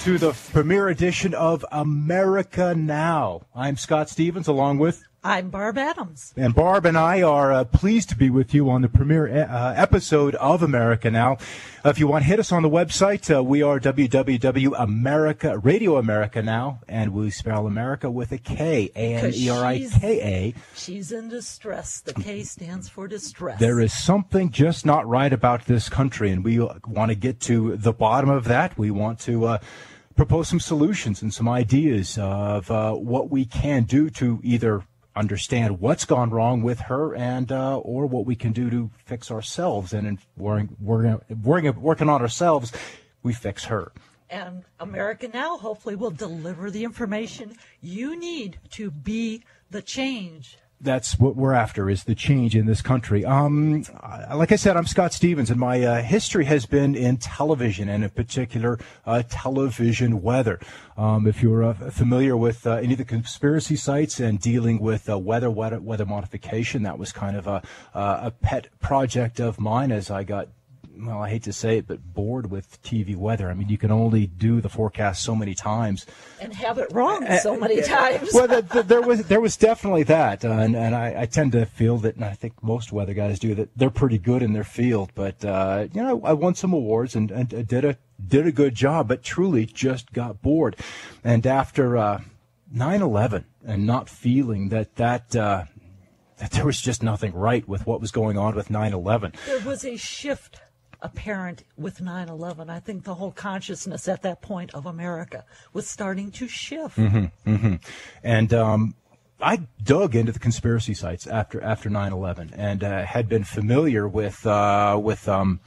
to the premiere edition of America Now. I'm Scott Stevens, along with... I'm Barb Adams. And Barb and I are pleased to be with you on the premiere episode of America Now. If you want to hit us on the website, we are www.America, Radio America Now, and we spell America with a K, A-N-E-R-I-K-A. She's in distress. The K stands for distress. There is something just not right about this country, and we want to get to the bottom of that. We want to propose some solutions and some ideas of what we can do to either understand what's gone wrong with her and or what we can do to fix ourselves. And in working on ourselves, we fix her. And America Now hopefully will deliver the information you need to be the change. That's what we're after, is the change in this country. Like I said, I'm Scott Stevens, and my history has been in television, and in particular, television weather. If you're familiar with any of the conspiracy sites and dealing with weather modification, that was kind of a pet project of mine as I got, well, I hate to say it, but bored with TV weather. I mean, you can only do the forecast so many times. And have it wrong so many times. Well, there was definitely that. And I tend to feel that, and I think most weather guys do, that they're pretty good in their field. But, I won some awards and did a good job, but truly just got bored. And after 9/11 and not feeling that there was just nothing right with what was going on with 9/11. There was a shift apparent with 9/11. I think the whole consciousness at that point of America was starting to shift. And I dug into the conspiracy sites after 9/11 and had been familiar with chemtrails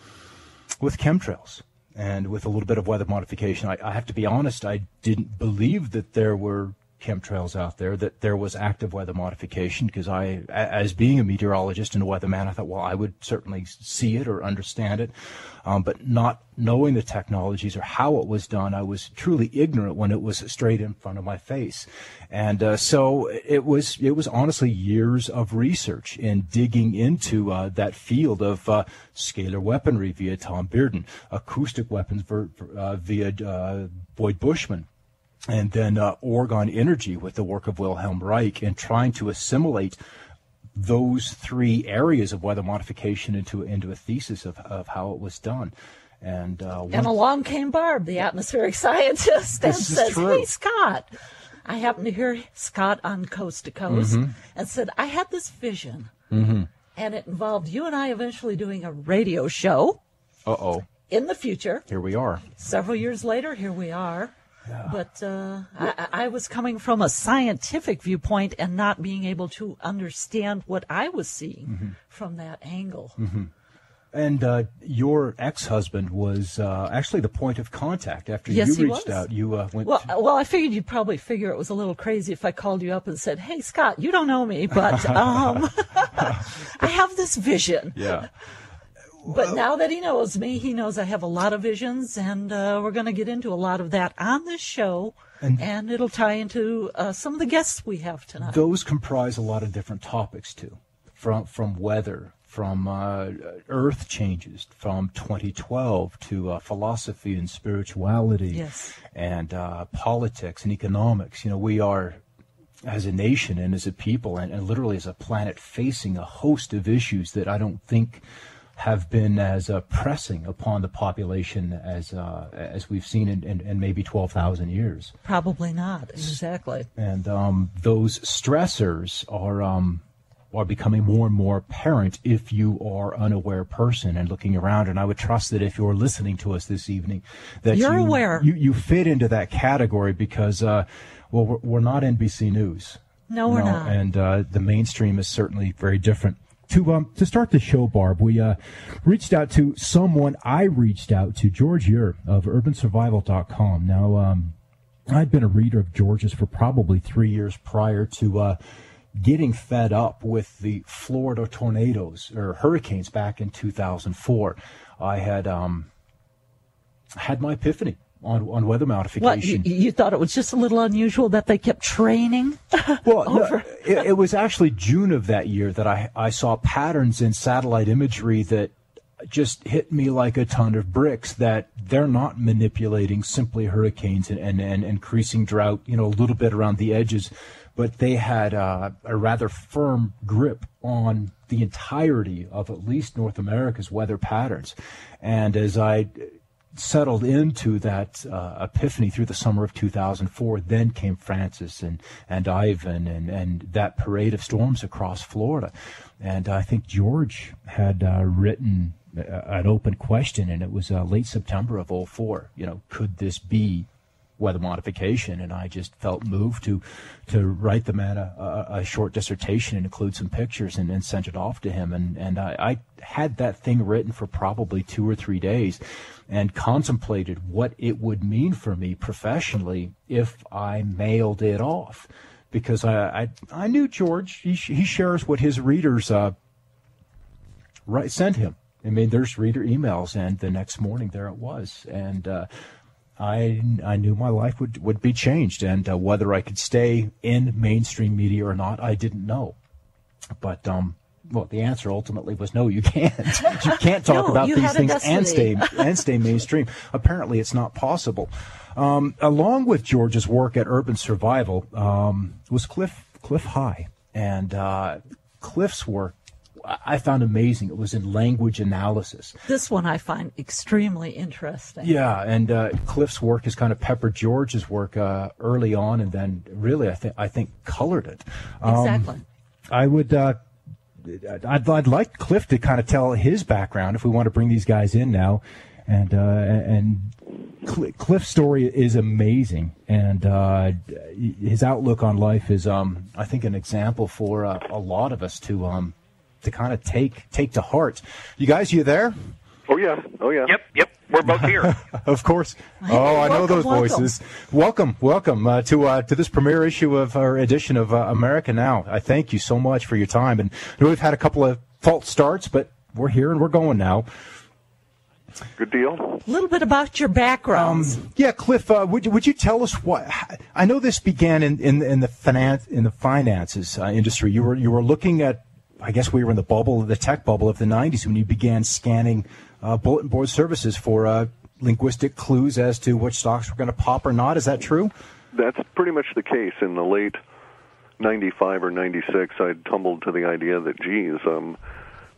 and with a little bit of weather modification. I have to be honest, I didn't believe that there were chemtrails out there, that there was active weather modification, because I, as being a meteorologist and a weatherman, I thought, well, I would certainly see it or understand it, but not knowing the technologies or how it was done, I was truly ignorant when it was straight in front of my face. And so it was honestly years of research in digging into that field of scalar weaponry via Tom Bearden, acoustic weapons via Boyd Bushman, and then Orgon energy with the work of Wilhelm Reich, and trying to assimilate those three areas of weather modification into a thesis of how it was done. And along came Barb, the atmospheric scientist, and says, "Hey, Scott." I happened to hear Scott on Coast to Coast and said, "I had this vision." And it involved you and I eventually doing a radio show. In the future. Here we are. Several years later, here we are. Yeah. But I was coming from a scientific viewpoint and not being able to understand what I was seeing from that angle. And your ex-husband was actually the point of contact after you reached out. You went. Well, I figured you'd probably figure it was a little crazy if I called you up and said, "Hey, Scott, you don't know me, but I have this vision." Yeah. But now that he knows me, he knows I have a lot of visions, and we're going to get into a lot of that on this show, and it'll tie into some of the guests we have tonight. Those comprise a lot of different topics, too, from weather, from earth changes, from 2012 to philosophy and spirituality, yes, and politics and economics. You know, we are, as a nation and as a people and literally as a planet, facing a host of issues that I don't think have been as pressing upon the population as we've seen in maybe 12,000 years. Probably not, exactly. And those stressors are becoming more and more apparent if you are an unaware person and looking around. And I would trust that if you're listening to us this evening, that you're aware. You fit into that category because, we're not NBC News. No, we're not. And the mainstream is certainly very different. To start the show, Barb, we reached out to someone. I reached out to George Ure of urbansurvival.com. Now, I'd been a reader of George's for probably 3 years prior to getting fed up with the Florida tornadoes or hurricanes back in 2004. I had my epiphany on weather modification. What, you thought it was just a little unusual that they kept training? Well, no, it was actually June of that year that I saw patterns in satellite imagery that just hit me like a ton of bricks, that they're not manipulating simply hurricanes and increasing drought, a little bit around the edges, but they had a rather firm grip on the entirety of at least North America's weather patterns. And as I settled into that epiphany through the summer of 2004, then came Francis and Ivan and that parade of storms across Florida. And I think George had written an open question, and it was late September of 2004. Could this be weather modification? And I just felt moved to write the man a short dissertation and include some pictures and sent it off to him. And I had that thing written for probably 2 or 3 days and contemplated what it would mean for me professionally if I mailed it off. Because I knew George, he shares what his readers sent him. I mean, there's reader emails, and the next morning there it was. And I knew my life would be changed, and whether I could stay in mainstream media or not, I didn't know. But the answer ultimately was no. You can't. You can't talk about these things and stay mainstream. Apparently, it's not possible. Along with George's work at Urban Survival was Cliff High, and Cliff's work I found amazing. It was in language analysis. This one I find extremely interesting. Yeah, and Cliff's work has kind of peppered George's work early on, and then really I think colored it. Exactly. I'd like Cliff to kind of tell his background if we want to bring these guys in now, and Cliff's story is amazing, and his outlook on life is I think an example for a lot of us to kind of take to heart. You guys, you there? Oh yeah. Yep. We're both here. Of course. Oh, I know those voices. Welcome to this premiere issue of our edition of America Now. I thank you so much for your time, and I know we've had a couple of false starts, but we're here and we're going now. Good deal. A little bit about your background. Yeah, Cliff, would you tell us what? I know this began in the finances industry. You were looking at, I guess we were in the tech bubble of the 90s when you began scanning bulletin board services for linguistic clues as to which stocks were going to pop or not. Is that true? That's pretty much the case. In the late 95 or 96, I tumbled to the idea that,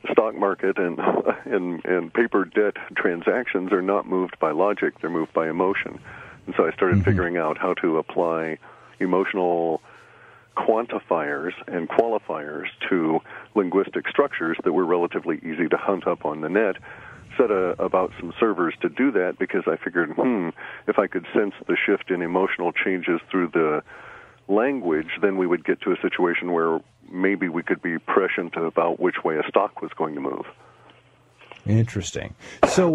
the stock market and paper debt transactions are not moved by logic, they're moved by emotion. And so I started figuring out how to apply emotional quantifiers and qualifiers to linguistic structures that were relatively easy to hunt up on the net. Set about some servers to do that because I figured, if I could sense the shift in emotional changes through the language, then we would get to a situation where maybe we could be prescient about which way a stock was going to move. Interesting. So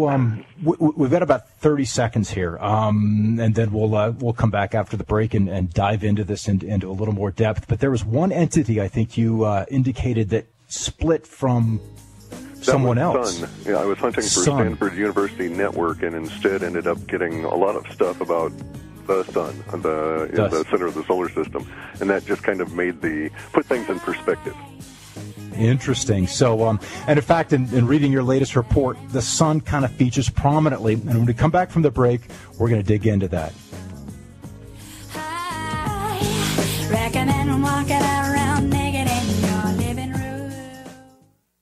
we've got about 30 seconds here, and then we'll come back after the break and dive into this into a little more depth. But there was one entity I think you indicated that split from someone else. Sun. Yeah, I was hunting for Stanford University Network, and instead ended up getting a lot of stuff about the sun, in the center of the solar system, and that just kind of put things in perspective. Interesting. So, and in fact, in reading your latest report, the sun kind of features prominently. And when we come back from the break, we're going to dig into that. Recommend walking around naked in your living room.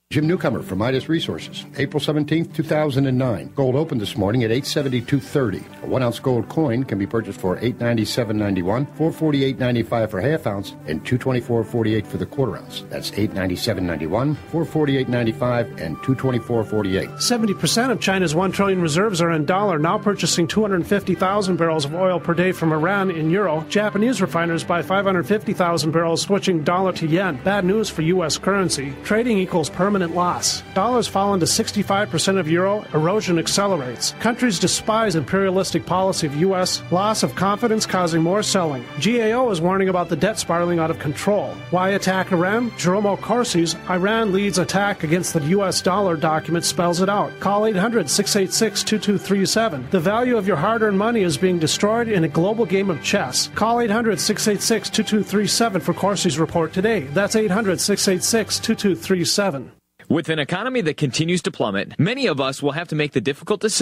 Jim Newcomer from Midas Resources, April 17th, 2009. Gold opened this morning at $872.30. A 1-ounce gold coin can be purchased for $897.91, $448.95 for half ounce, and $224.48 for the quarter ounce. That's $897.91, $448.95, and $224.48. 70% of China's 1 trillion reserves are in dollar, now purchasing 250,000 barrels of oil per day from Iran in euro. Japanese refiners buy 550,000 barrels, switching dollar to yen. Bad news for U.S. currency. Trading equals permanent loss. Dollars fallen to 65% of euro, erosion accelerates. Countries despise imperialistic policy of U.S., loss of confidence causing more selling. GAO is warning about the debt spiraling out of control. Why attack Iran? Jerome Corsi's Iran leads attack against the U.S. dollar document spells it out. Call 800-686-2237. The value of your hard-earned money is being destroyed in a global game of chess. Call 800-686-2237 for Corsi's report today. That's 800-686-2237. With an economy that continues to plummet, many of us will have to make the difficult decision